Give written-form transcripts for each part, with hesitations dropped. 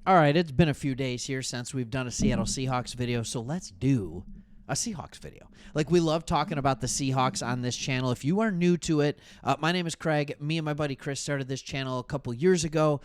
All right, it's been a few days here since we've done a Seattle Seahawks video, so let's do a Seahawks video. Like, we love talking about the Seahawks on this channel. If you are new to it, my name is Craig. Me and my buddy Chris started this channel a couple years ago.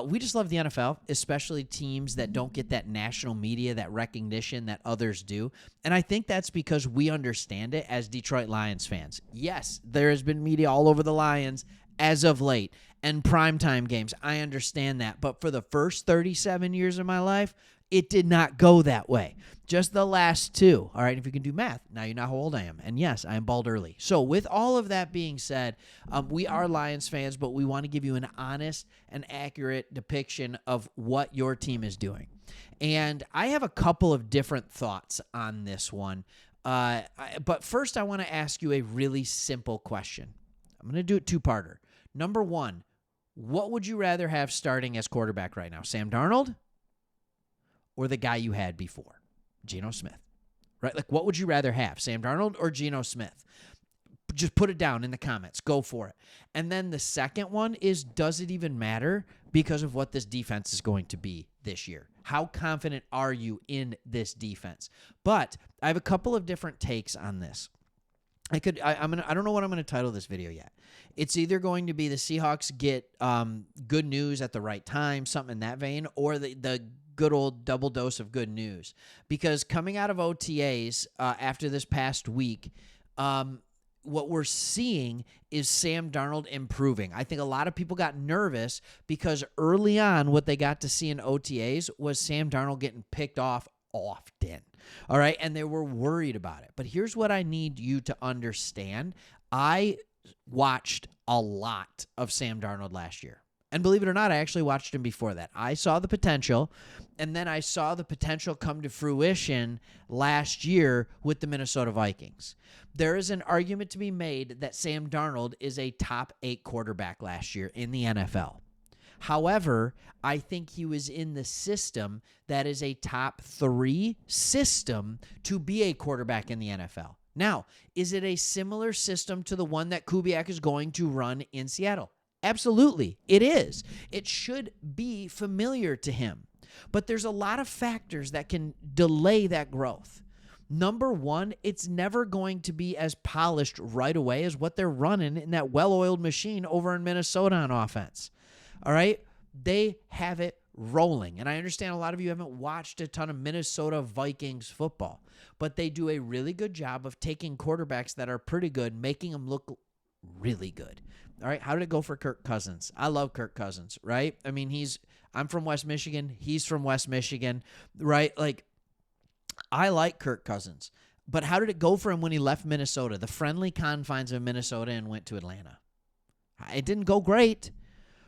We just love the NFL, especially teams that don't get that national media, that recognition that others do. And I think that's because we understand it as Detroit Lions fans. Yes, there has been media all over the Lions as of late, and primetime games. I understand that. But for the first 37 years of my life, it did not go that way. Just the last two. All right, if you can do math, now you know how old I am. And yes, I am bald early. So with all of that being said, we are Lions fans, but we want to give you an honest and accurate depiction of what your team is doing. And I have a couple of different thoughts on this one. But first, I want to ask you a really simple question. I'm going to do it two-parter. Number one, what would you rather have starting as quarterback right now, Sam Darnold or the guy you had before, Geno Smith? Right? Like, what would you rather have, Sam Darnold or Geno Smith? Just put it down in the comments. Go for it. And then the second one is, does it even matter because of what this defense is going to be this year? How confident are you in this defense? But I have a couple of different takes on this. I don't know what I'm going to title this video yet. It's either going to be the Seahawks get good news at the right time, something in that vein, or the good old double dose of good news. Because coming out of OTAs after this past week, what we're seeing is Sam Darnold improving. I think a lot of people got nervous because early on what they got to see in OTAs was Sam Darnold getting picked off often. All right, and they were worried about it. But here's what I need you to understand. I watched a lot of Sam Darnold last year. And believe it or not, I actually watched him before that. I saw the potential, and then I saw the potential come to fruition last year with the Minnesota Vikings. There is an argument to be made that Sam Darnold is a top 8 quarterback last year in the NFL. However, I think he was in the system that is a top 3 system to be a quarterback in the NFL. Now, is it a similar system to the one that Kubiak is going to run in Seattle? Absolutely, it is. It should be familiar to him. But there's a lot of factors that can delay that growth. Number one, it's never going to be as polished right away as what they're running in that well-oiled machine over in Minnesota on offense. All right? They have it rolling. And I understand a lot of you haven't watched a ton of Minnesota Vikings football, but they do a really good job of taking quarterbacks that are pretty good, making them look really good. All right, how did it go for Kirk Cousins? I love Kirk Cousins, right? I mean, I'm from West Michigan. He's from West Michigan, right? Like, I like Kirk Cousins. But how did it go for him when he left Minnesota, the friendly confines of Minnesota, and went to Atlanta? It didn't go great.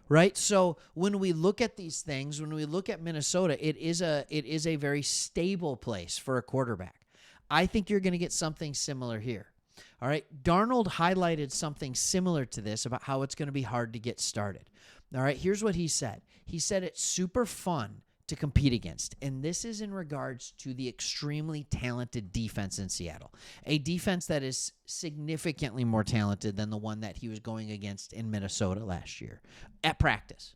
Right? So when we look at these things, when we look at Minnesota, it is a very stable place for a quarterback. I think you're going to get something similar here. All right? Darnold highlighted something similar to this about how it's going to be hard to get started. All right? Here's what he said. He said it's super fun to compete against, and this is in regards to the extremely talented defense in Seattle, a defense that is significantly more talented than the one that he was going against in Minnesota last year at practice.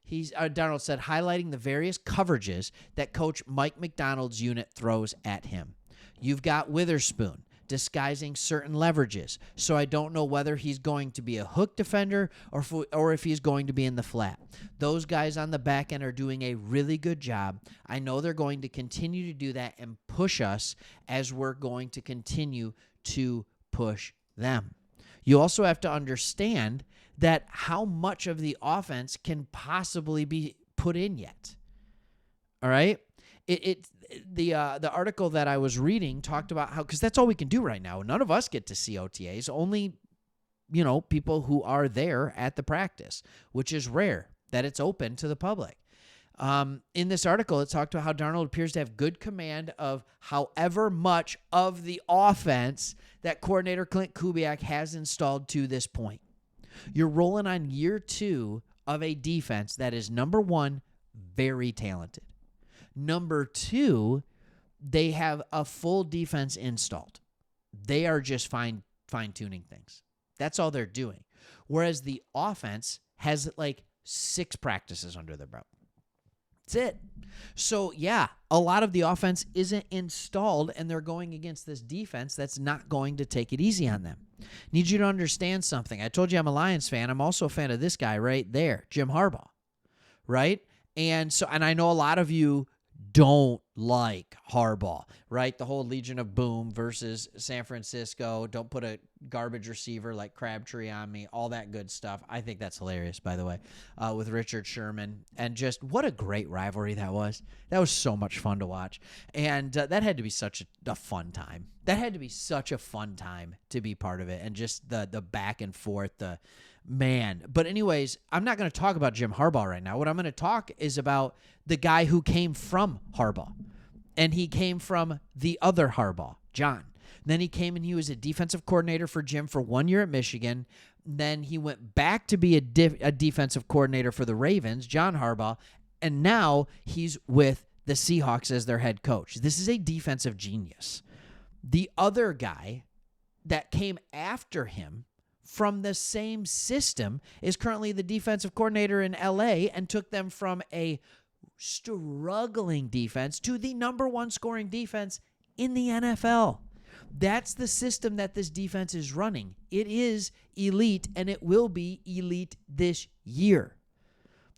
Darnold said, highlighting the various coverages that Coach Mike McDonald's unit throws at him. You've got Witherspoon disguising certain leverages, so I don't know whether he's going to be a hook defender or if he's going to be in the flat. Those guys on the back end are doing a really good job. I know they're going to continue to do that and push us as we're going to continue to push them. You also have to understand that how much of the offense can possibly be put in yet. All right? The article that I was reading talked about how, because that's all we can do right now. None of us get to see OTAs. Only, people who are there at the practice, which is rare that it's open to the public. In this article, it talked about how Darnold appears to have good command of however much of the offense that coordinator Clint Kubiak has installed to this point. You're rolling on year 2 of a defense that is, number one, very talented. Number 2, they have a full defense installed. They are just fine-tuning things. That's all they're doing. Whereas the offense has like 6 practices under their belt. That's it. So, yeah, a lot of the offense isn't installed, and they're going against this defense that's not going to take it easy on them. Need you to understand something. I told you I'm a Lions fan. I'm also a fan of this guy right there, Jim Harbaugh, right? And I know a lot of you don't like Harbaugh, right? The whole Legion of Boom versus San Francisco. Don't put a garbage receiver like Crabtree on me. All that good stuff. I think that's hilarious, by the way, with Richard Sherman. And just what a great rivalry that was. That was so much fun to watch. And that had to be such a fun time. That had to be such a fun time to be part of it. And just the back and forth, man. But anyways, I'm not going to talk about Jim Harbaugh right now. What I'm going to talk is about the guy who came from Harbaugh. And he came from the other Harbaugh, John. Then he came and he was a defensive coordinator for Jim for 1 year at Michigan. Then he went back to be a defensive coordinator for the Ravens, John Harbaugh. And now he's with the Seahawks as their head coach. This is a defensive genius. The other guy that came after him from the same system is currently the defensive coordinator in LA and took them from a struggling defense to the number one scoring defense in the NFL. That's the system that this defense is running. It is elite, and it will be elite this year.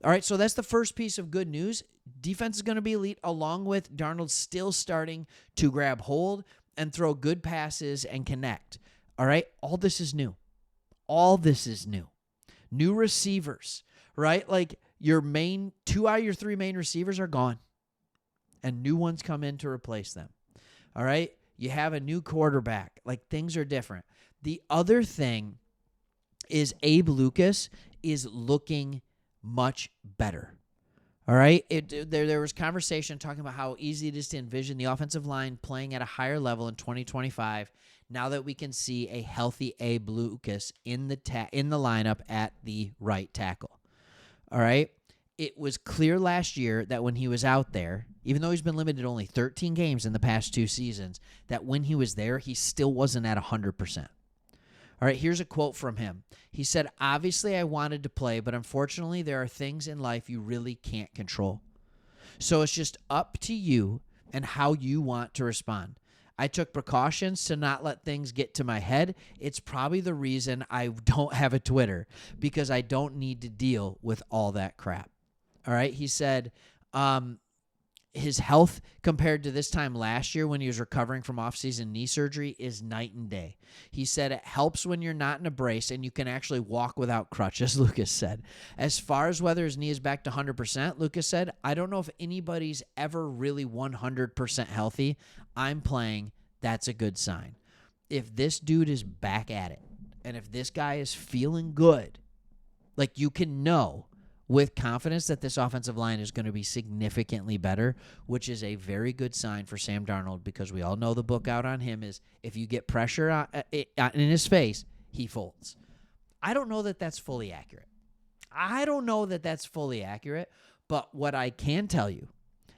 All right, so that's the first piece of good news. Defense is going to be elite, along with Darnold still starting to grab hold and throw good passes and connect. All right, all this is new. All this is new. New receivers, right? Like your main 2 out of your 3 main receivers are gone, and new ones come in to replace them. All right? You have a new quarterback. Like things are different. The other thing is Abe Lucas is looking much better. All right? There was conversation talking about how easy it is to envision the offensive line playing at a higher level in 2025 now that we can see a healthy Abe Lucas in the lineup at the right tackle. All right? It was clear last year that when he was out there, even though he's been limited to only 13 games in the past 2 seasons, that when he was there, he still wasn't at 100%. All right, here's a quote from him. He said, "Obviously, I wanted to play, but unfortunately, there are things in life you really can't control. So it's just up to you and how you want to respond. I took precautions to not let things get to my head. It's probably the reason I don't have a Twitter, because I don't need to deal with all that crap." All right, he said his health compared to this time last year when he was recovering from offseason knee surgery is night and day. He said it helps when you're not in a brace and you can actually walk without crutches, Lucas said. As far as whether his knee is back to 100%, Lucas said, "I don't know if anybody's ever really 100% healthy. I'm playing. That's a good sign. If this dude is back at it, and if this guy is feeling good, like you can know with confidence that this offensive line is going to be significantly better, which is a very good sign for Sam Darnold, because we all know the book out on him is if you get pressure in his face, he folds." I don't know that that's fully accurate. But what I can tell you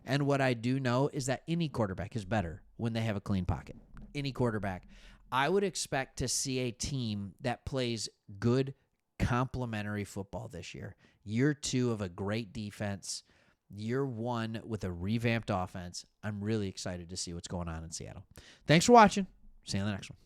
and what I do know is that any quarterback is better when they have a clean pocket. Any quarterback. I would expect to see a team that plays good complementary football this year. Year 2 of a great defense. Year 1 with a revamped offense. I'm really excited to see what's going on in Seattle. Thanks for watching. See you on the next one.